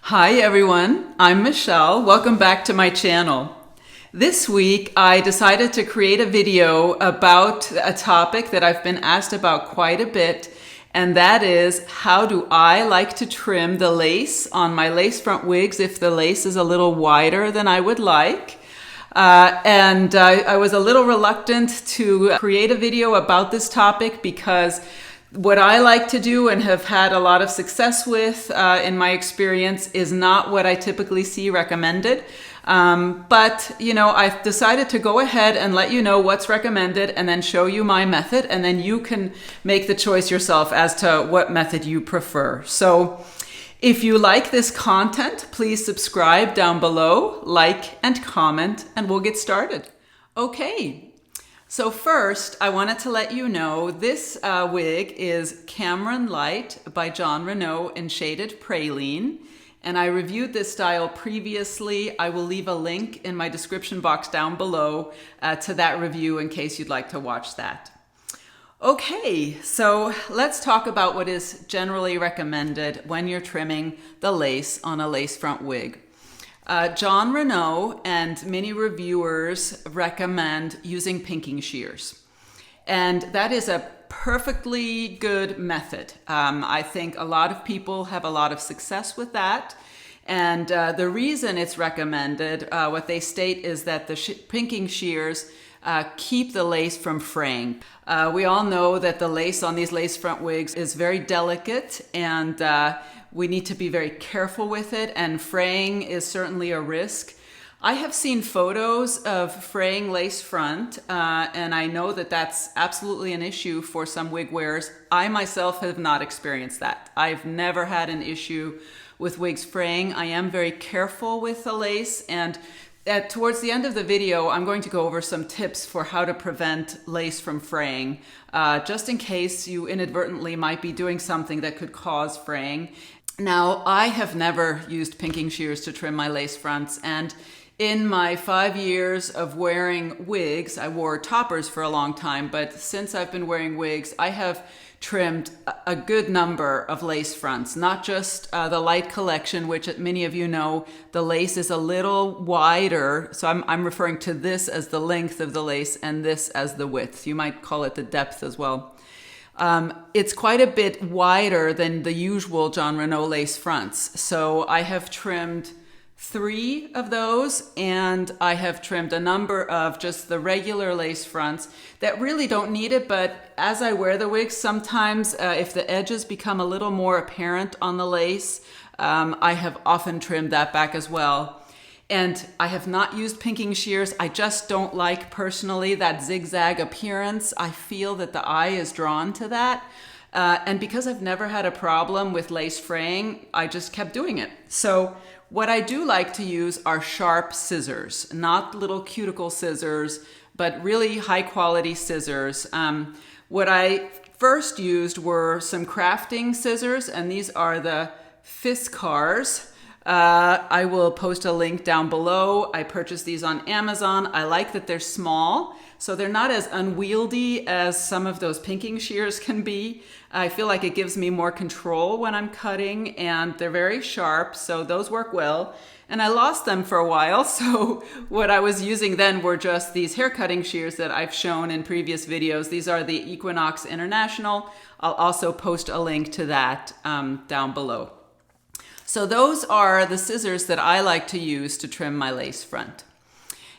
Hi everyone, I'm Michelle. Welcome back to my channel. This week I decided to create a video about a topic that I've been asked about quite a bit, and that is how do I like to trim the lace on my lace front wigs if the lace is a little wider than I would like. I was a little reluctant to create a video about this topic because what I like to do and have had a lot of success with in my experience is not what I typically see recommended. But I've decided to go ahead and let you know what's recommended and then show you my method, and then you can make the choice yourself as to what method you prefer. So if you like this content, please subscribe down below, like and comment, and we'll get started. Okay. So first, I wanted to let you know this wig is Cameron Lite by Jon Renau in Shaded Praline. And I reviewed this style previously. I will leave a link in my description box down below to that review in case you'd like to watch that. Okay, so let's talk about what is generally recommended when you're trimming the lace on a lace front wig. Jon Renau and many reviewers recommend using pinking shears. And that is a perfectly good method. I think a lot of people have a lot of success with that. And the reason it's recommended, what they state is that the pinking shears keep the lace from fraying. We all know that the lace on these lace front wigs is very delicate, and we need to be very careful with it, and fraying is certainly a risk. I have seen photos of fraying lace front, and I know that that's absolutely an issue for some wig wearers. I myself have not experienced that. I've never had an issue with wigs fraying. I am very careful with the lace, and towards the end of the video, I'm going to go over some tips for how to prevent lace from fraying, just in case you inadvertently might be doing something that could cause fraying. Now, I have never used pinking shears to trim my lace fronts, and in my 5 years of wearing wigs, I wore toppers for a long time, but since I've been wearing wigs, I have trimmed a good number of lace fronts, not just the Lite collection, which many of you know, the lace is a little wider. So I'm referring to this as the length of the lace and this as the width. You might call it the depth as well. It's quite a bit wider than the usual Jon Renau lace fronts. So I have trimmed 3 of those, and I have trimmed a number of just the regular lace fronts that really don't need it, but as I wear the wig, sometimes if the edges become a little more apparent on the lace, I have often trimmed that back as well. And I have not used pinking shears. I just don't like, personally, that zigzag appearance. I feel that the eye is drawn to that. And because I've never had a problem with lace fraying, I just kept doing it. So what I do like to use are sharp scissors, not little cuticle scissors, but really high quality scissors. What I first used were some crafting scissors, and these are the Fiskars. I will post a link down below. I purchased these on Amazon. I like that they're small, so they're not as unwieldy as some of those pinking shears can be. I feel like it gives me more control when I'm cutting, and they're very sharp, so those work well. And I lost them for a while, so what I was using then were just these hair cutting shears that I've shown in previous videos. These are the Equinox International. I'll also post a link to that down below. So those are the scissors that I like to use to trim my lace front.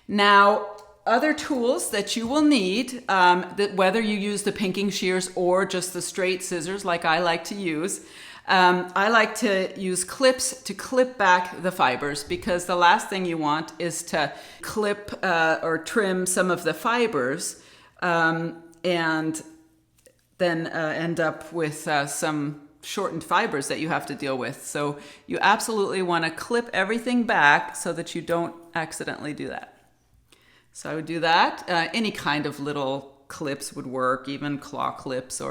Now, other tools that you will need, that whether you use the pinking shears or just the straight scissors like I like to use, I like to use clips to clip back the fibers, because the last thing you want is to clip or trim some of the fibers and then end up with some shortened fibers that you have to deal with. So you absolutely want to clip everything back so that you don't accidentally do that. So I would do that. Any kind of little clips would work, even claw clips.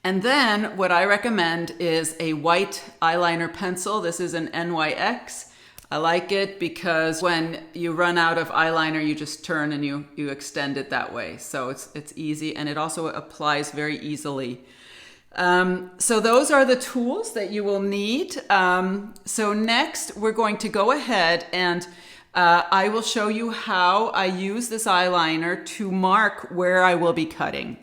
And then what I recommend is a white eyeliner pencil. This is an NYX. I like it because when you run out of eyeliner, you just turn and you extend it that way. So it's easy, and it also applies very easily. So those are the tools that you will need. So next we're going to go ahead and I will show you how I use this eyeliner to mark where I will be cutting.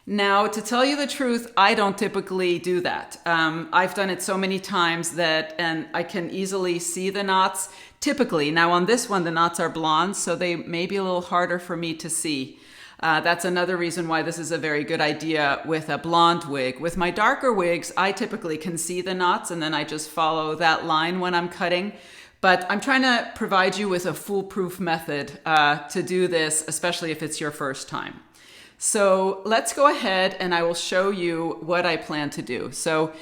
Now, to tell you the truth, I don't typically do that. I've done it so many times and I can easily see the knots. Typically, now on this one, the knots are blonde, so they may be a little harder for me to see. That's another reason why this is a very good idea with a blonde wig. With my darker wigs, I typically can see the knots and then I just follow that line when I'm cutting. But I'm trying to provide you with a foolproof method to do this, especially if it's your first time. So let's go ahead and I will show you what I plan to do. So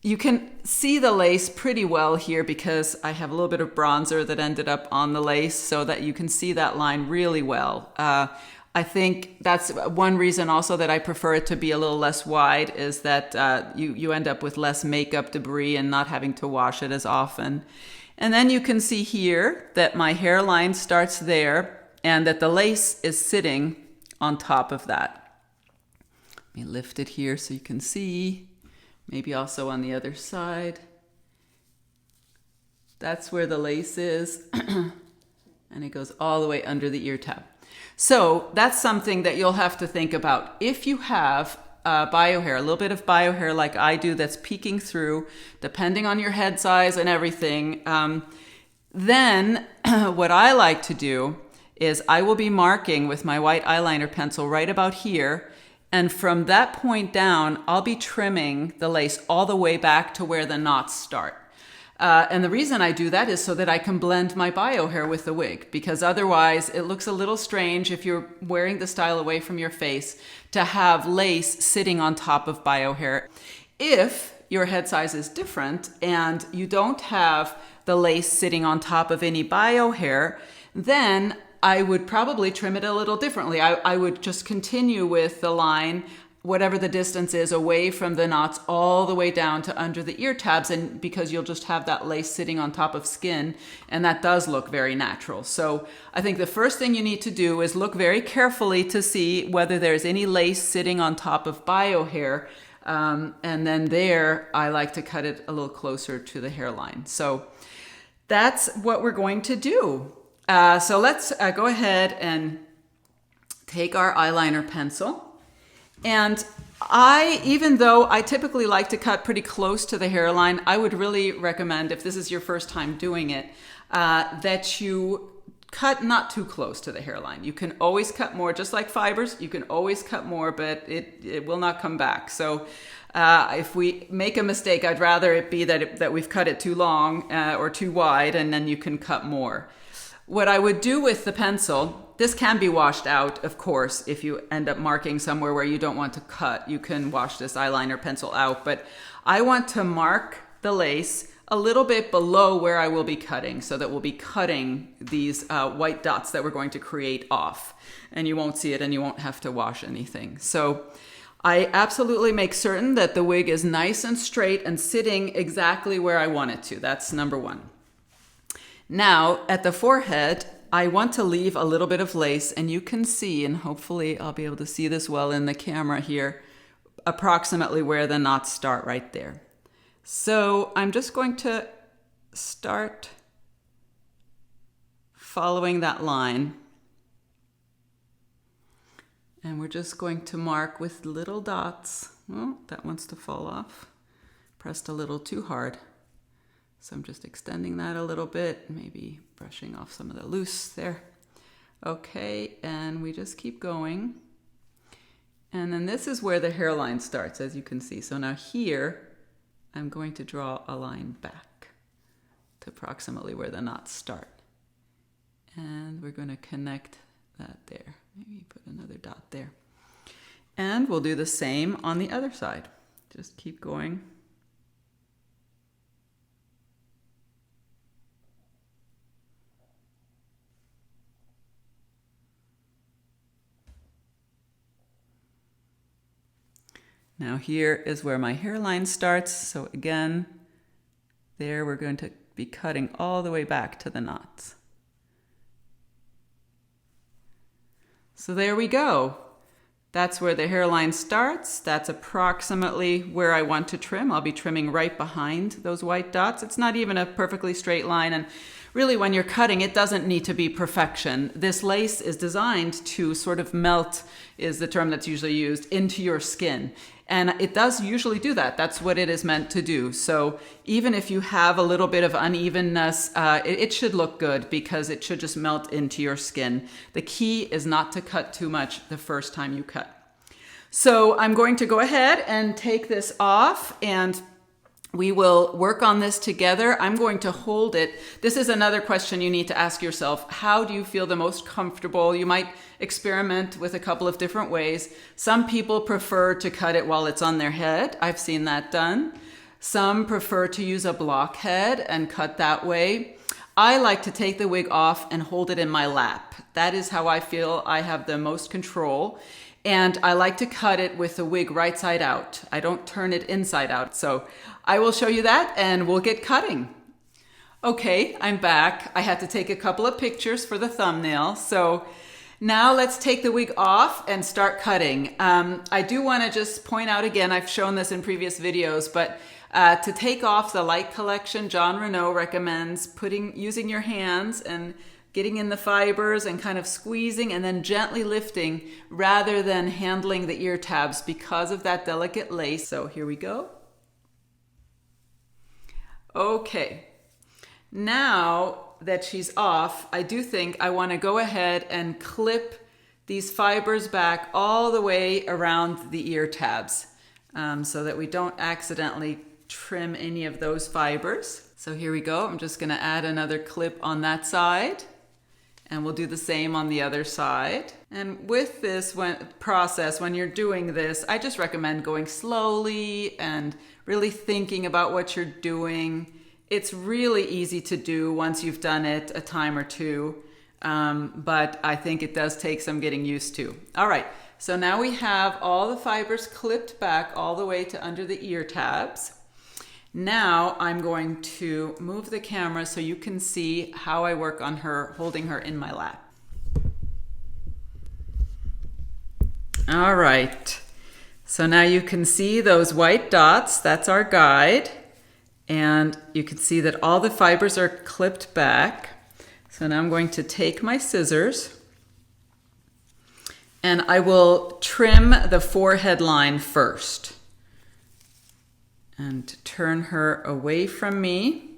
you can see the lace pretty well here because I have a little bit of bronzer that ended up on the lace so that you can see that line really well. I think that's one reason also that I prefer it to be a little less wide is that you end up with less makeup debris and not having to wash it as often. And then you can see here that my hairline starts there and that the lace is sitting on top of that. Let me lift it here so you can see. Maybe also on the other side. That's where the lace is. And it goes all the way under the ear tab. So that's something that you'll have to think about. If you have bio hair, a little bit of bio hair like I do that's peeking through, depending on your head size and everything, then what I like to do is I will be marking with my white eyeliner pencil right about here. And from that point down, I'll be trimming the lace all the way back to where the knots start. And the reason I do that is so that I can blend my bio hair with the wig, because otherwise it looks a little strange if you're wearing the style away from your face to have lace sitting on top of bio hair. If your head size is different and you don't have the lace sitting on top of any bio hair, then I would probably trim it a little differently. I would just continue with the line, whatever the distance is, away from the knots all the way down to under the ear tabs, and because you'll just have that lace sitting on top of skin, and that does look very natural. So I think the first thing you need to do is look very carefully to see whether there's any lace sitting on top of bio hair, and then there I like to cut it a little closer to the hairline. So that's what we're going to do. So let's go ahead and take our eyeliner pencil. And even though I typically like to cut pretty close to the hairline, I would really recommend, if this is your first time doing it, that you cut not too close to the hairline. You can always cut more, just like fibers. You can always cut more, but it will not come back. So if we make a mistake, I'd rather it be that we've cut it too long or too wide, and then you can cut more. What I would do with the pencil, this can be washed out, of course, if you end up marking somewhere where you don't want to cut, you can wash this eyeliner pencil out, but I want to mark the lace a little bit below where I will be cutting, so that we'll be cutting these white dots that we're going to create off, and you won't see it and you won't have to wash anything. So I absolutely make certain that the wig is nice and straight and sitting exactly where I want it to. That's number one. Now, at the forehead, I want to leave a little bit of lace, and you can see, and hopefully I'll be able to see this well in the camera here, approximately where the knots start right there. So I'm just going to start following that line. And we're just going to mark with little dots. Oh, that wants to fall off. Pressed a little too hard. So I'm just extending that a little bit, maybe brushing off some of the loose there. Okay, and we just keep going. And then this is where the hairline starts, as you can see. So now here, I'm going to draw a line back to approximately where the knots start. And we're going to connect that there. Maybe put another dot there. And we'll do the same on the other side. Just keep going. Now here is where my hairline starts. So again, there we're going to be cutting all the way back to the knots. So there we go. That's where the hairline starts. That's approximately where I want to trim. I'll be trimming right behind those white dots. It's not even a perfectly straight line, and really when you're cutting, it doesn't need to be perfection. This lace is designed to sort of melt, is the term that's usually used, into your skin. And it does usually do that. That's what it is meant to do. So even if you have a little bit of unevenness, it should look good because it should just melt into your skin. The key is not to cut too much the first time you cut. So I'm going to go ahead and take this off, and we will work on this together. I'm going to hold it. This is another question you need to ask yourself. How do you feel the most comfortable? You might experiment with a couple of different ways. Some people prefer to cut it while it's on their head. I've seen that done. Some prefer to use a blockhead and cut that way. I like to take the wig off and hold it in my lap. That is how I feel I have the most control. And I like to cut it with the wig right side out. I don't turn it inside out. So I will show you that and we'll get cutting. Okay, I'm back. I had to take a couple of pictures for the thumbnail. So now let's take the wig off and start cutting. I do want to just point out again, I've shown this in previous videos, but to take off the light collection, Jon Renau recommends using your hands and getting in the fibers and kind of squeezing and then gently lifting rather than handling the ear tabs because of that delicate lace. So here we go. Okay, now that she's off, I do think I want to go ahead and clip these fibers back all the way around the ear tabs so that we don't accidentally trim any of those fibers. So here we go. I'm just going to add another clip on that side. And we'll do the same on the other side. And with this process, when you're doing this, I just recommend going slowly and really thinking about what you're doing. It's really easy to do once you've done it a time or two, but I think it does take some getting used to. All right, so now we have all the fibers clipped back all the way to under the ear tabs. Now I'm going to move the camera so you can see how I work on her, holding her in my lap. All right, so now you can see those white dots, that's our guide. And you can see that all the fibers are clipped back. So now I'm going to take my scissors and I will trim the forehead line first. And turn her away from me.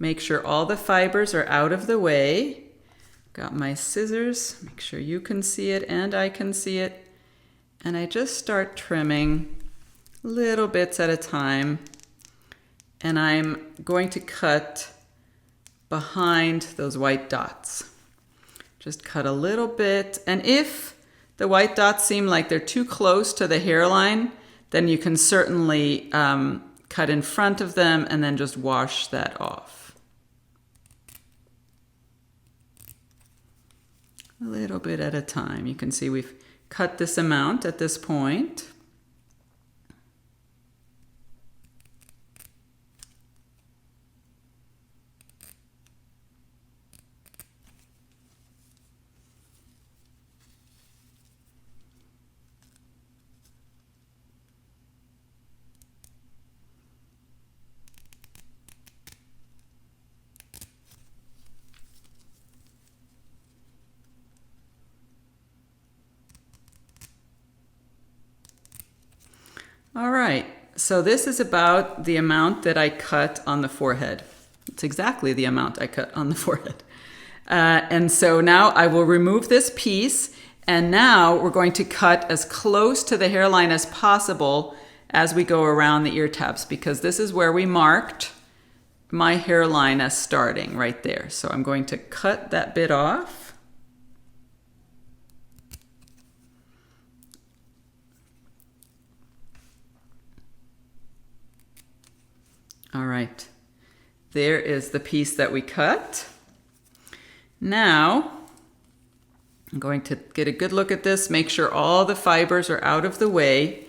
Make sure all the fibers are out of the way. Got my scissors, make sure you can see it and I can see it. And I just start trimming little bits at a time. And I'm going to cut behind those white dots. Just cut a little bit. And if the white dots seem like they're too close to the hairline, then you can certainly cut in front of them and then just wash that off. A little bit at a time. You can see we've cut this amount at this point. All right, so this is about the amount that I cut on the forehead. It's exactly the amount I cut on the forehead. And so now I will remove this piece, and now we're going to cut as close to the hairline as possible as we go around the ear tabs, because this is where we marked my hairline as starting right there. So I'm going to cut that bit off. All right, there is the piece that we cut. Now, I'm going to get a good look at this, make sure all the fibers are out of the way.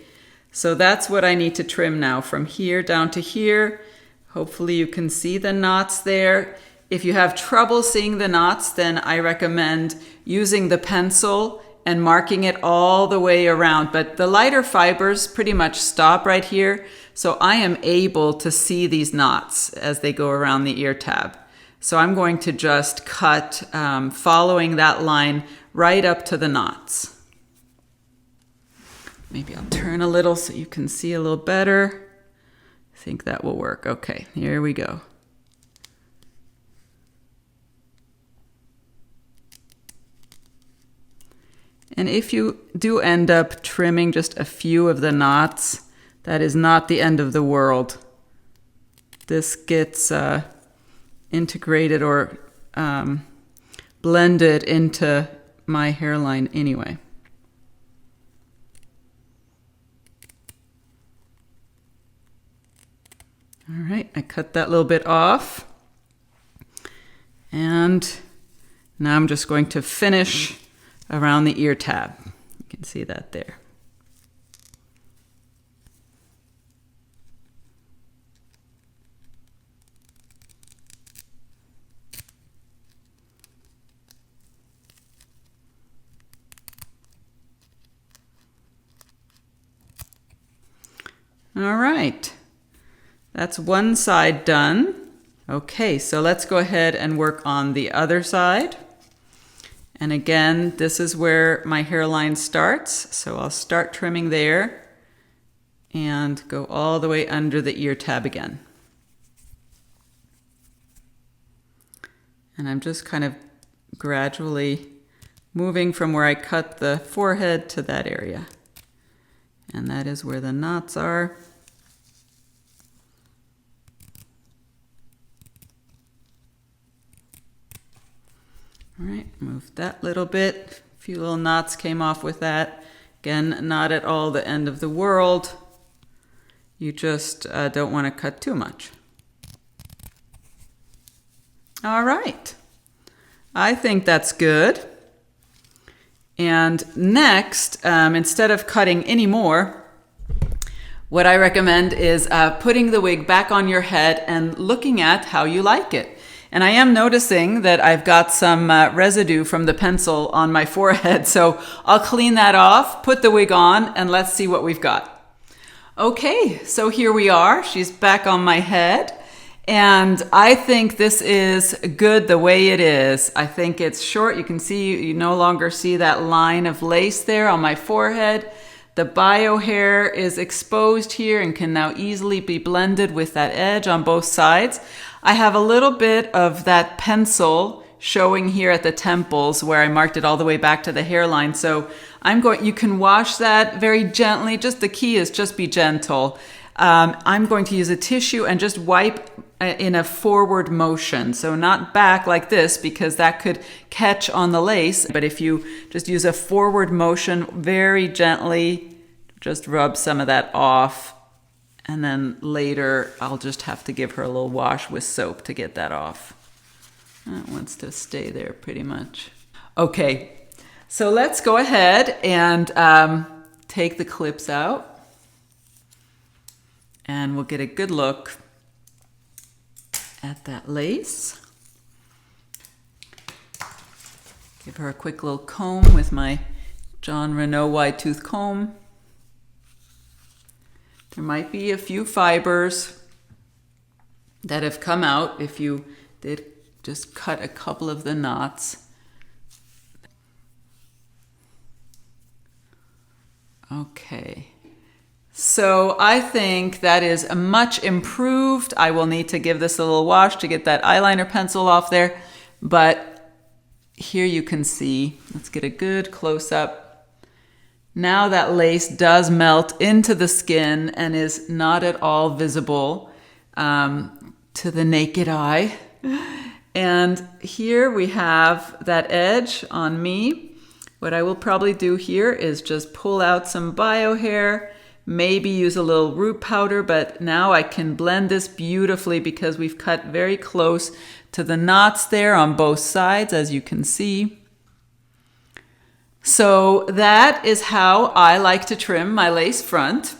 So that's what I need to trim now, from here down to here. Hopefully you can see the knots there. If you have trouble seeing the knots, then I recommend using the pencil and marking it all the way around. But the lighter fibers pretty much stop right here. So I am able to see these knots as they go around the ear tab. So I'm going to just cut following that line right up to the knots. Maybe I'll turn a little so you can see a little better. I think that will work. Okay, here we go. And if you do end up trimming just a few of the knots, that is not the end of the world. This gets integrated or blended into my hairline anyway. All right, I cut that little bit off. And now I'm just going to finish around the ear tab. You can see that there. All right, that's one side done. Okay, so let's go ahead and work on the other side. And again, this is where my hairline starts. So I'll start trimming there and go all the way under the ear tab again. And I'm just kind of gradually moving from where I cut the forehead to that area. And that is where the knots are. All right, move that little bit. A few little knots came off with that. Again, not at all the end of the world. You just don't want to cut too much. All right, I think that's good. And next, instead of cutting any more, what I recommend is putting the wig back on your head and looking at how you like it. And I am noticing that I've got some residue from the pencil on my forehead, so I'll clean that off, put the wig on, and let's see what we've got. Okay, so here we are. She's back on my head, and I think this is good the way it is. I think it's short. You can see, you no longer see that line of lace there on my forehead. The bio hair is exposed here and can now easily be blended with that edge on both sides. I have a little bit of that pencil showing here at the temples where I marked it all the way back to the hairline. So you can wash that very gently. Just the key is just be gentle. I'm going to use a tissue and just wipe in a forward motion. So not back like this because that could catch on the lace. But if you just use a forward motion very gently, just rub some of that off. And then later, I'll just have to give her a little wash with soap to get that off. It wants to stay there pretty much. Okay, so let's go ahead and take the clips out. And we'll get a good look at that lace. Give her a quick little comb with my Jon Renau wide tooth comb. There might be a few fibers that have come out if you did just cut a couple of the knots. Okay, so I think that is much improved. I will need to give this a little wash to get that eyeliner pencil off there, but here you can see, let's get a good close-up. Now that lace does melt into the skin and is not at all visible to the naked eye. And here we have that edge on me. What I will probably do here is just pull out some bio hair, maybe use a little root powder, but now I can blend this beautifully because we've cut very close to the knots there on both sides, as you can see. So that is how I like to trim my lace front.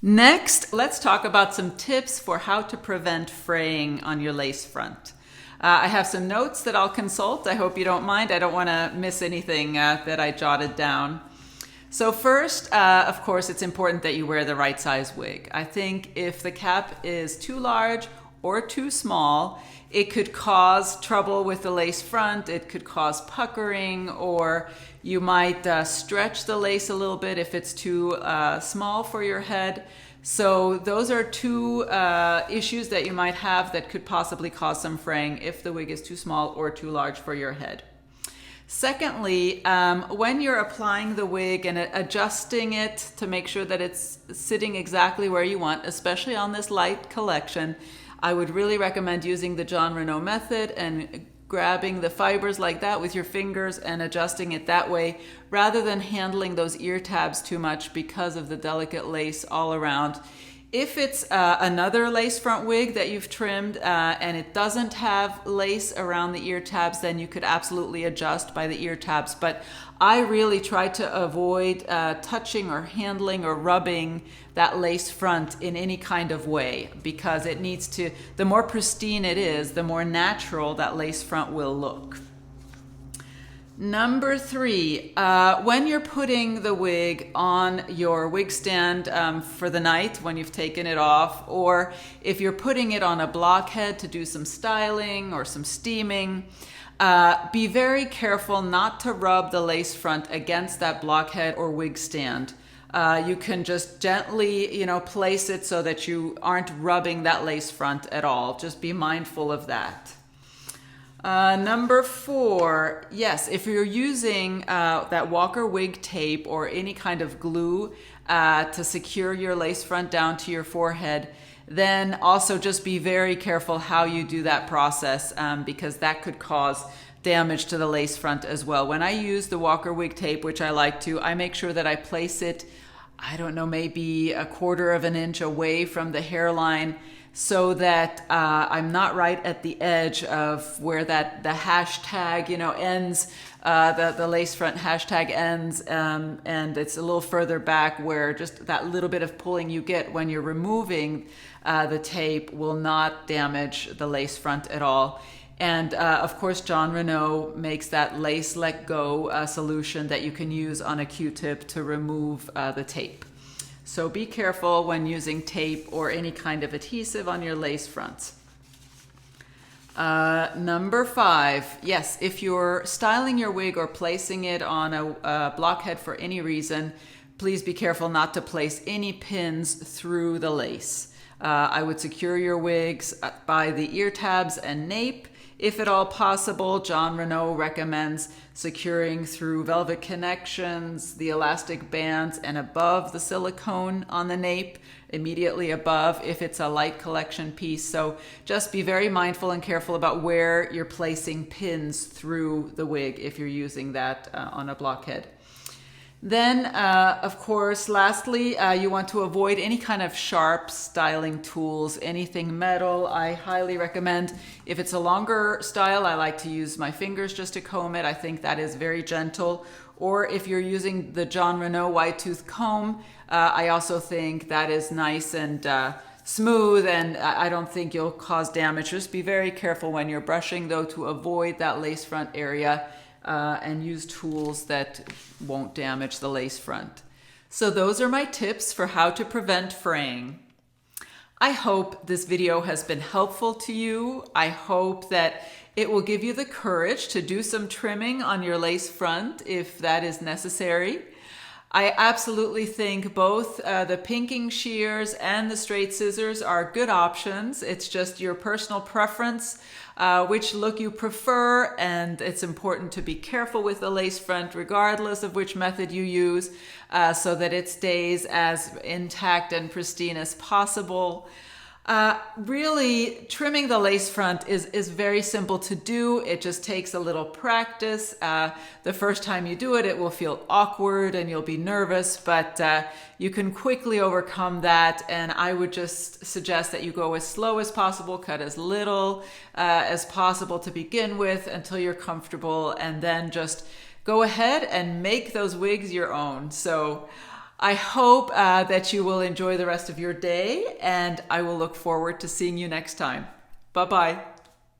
Next, let's talk about some tips for how to prevent fraying on your lace front. I have some notes that I'll consult. I hope you don't mind. I don't want to miss anything that I jotted down. So first, of course, it's important that you wear the right size wig. I think if the cap is too large or too small, it could cause trouble with the lace front. It could cause puckering, or you might stretch the lace a little bit if it's too small for your head. So those are two issues that you might have that could possibly cause some fraying if the wig is too small or too large for your head. Secondly, when you're applying the wig and adjusting it to make sure that it's sitting exactly where you want, especially on this light collection, I would really recommend using the Jon Renau method and grabbing the fibers like that with your fingers and adjusting it that way, rather than handling those ear tabs too much because of the delicate lace all around. If it's another lace front wig that you've trimmed and it doesn't have lace around the ear tabs, then you could absolutely adjust by the ear tabs. But I really try to avoid touching or handling or rubbing that lace front in any kind of way, because it needs to, the more pristine it is, the more natural that lace front will look. Number 3, when you're putting the wig on your wig stand for the night when you've taken it off, or if you're putting it on a blockhead to do some styling or some steaming, be very careful not to rub the lace front against that blockhead or wig stand. You can just gently, place it so that you aren't rubbing that lace front at all. Just be mindful of that. Number 4, yes, if you're using that Walker wig tape or any kind of glue to secure your lace front down to your forehead, then also just be very careful how you do that process, because that could cause damage to the lace front as well. When I use the Walker wig tape, which I like to, I make sure that I place it, I don't know, maybe 1/4 of an inch away from the hairline, so that I'm not right at the edge of where the hashtag, ends, the lace front hashtag ends, and it's a little further back where just that little bit of pulling you get when you're removing the tape will not damage the lace front at all. And of course, Jon Renau makes that lace let go solution that you can use on a Q-tip to remove the tape. So be careful when using tape or any kind of adhesive on your lace fronts. Number 5, yes, if you're styling your wig or placing it on a blockhead for any reason, please be careful not to place any pins through the lace. I would secure your wigs by the ear tabs and nape. If at all possible, Jon Renau recommends securing through velvet connections, the elastic bands, and above the silicone on the nape, immediately above if it's a light collection piece. So just be very mindful and careful about where you're placing pins through the wig if you're using that on a blockhead. Then, of course, lastly, you want to avoid any kind of sharp styling tools, anything metal. I highly recommend, if it's a longer style, I like to use my fingers just to comb it. I think that is very gentle. Or if you're using the Jon Renau wide tooth comb, I also think that is nice and smooth, and I don't think you'll cause damage. Just be very careful when you're brushing, though, to avoid that lace front area. And use tools that won't damage the lace front. So those are my tips for how to prevent fraying. I hope this video has been helpful to you. I hope that it will give you the courage to do some trimming on your lace front if that is necessary. I absolutely think both the pinking shears and the straight scissors are good options. It's just your personal preference, which look you prefer, and it's important to be careful with the lace front regardless of which method you use, so that it stays as intact and pristine as possible. Really, trimming the lace front is very simple to do. It just takes a little practice. The first time you do it, it will feel awkward and you'll be nervous, but you can quickly overcome that. And I would just suggest that you go as slow as possible, cut as little as possible to begin with until you're comfortable, and then just go ahead and make those wigs your own. So I hope that you will enjoy the rest of your day, and I will look forward to seeing you next time. Bye-bye.